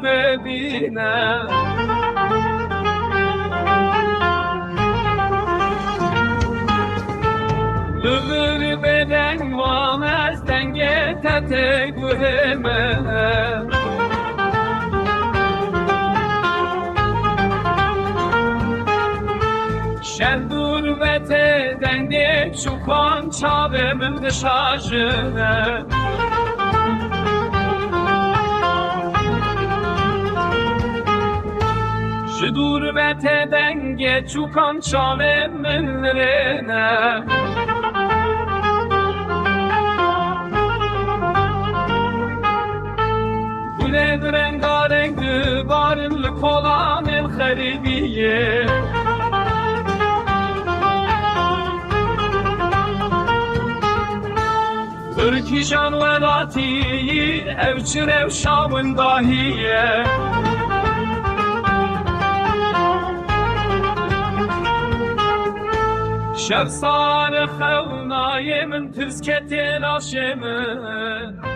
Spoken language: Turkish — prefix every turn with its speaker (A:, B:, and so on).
A: ببینه Ömür beden vamezden getete güheme Şendur beteden de çukan çavemin dışarıne Şendur beteden de çukan çavemin rene Gülen rengarenk varlık olan el haribiye Türkişan velati evçirev şavın dahiye Şefsane xevnaye min tizketin aşemin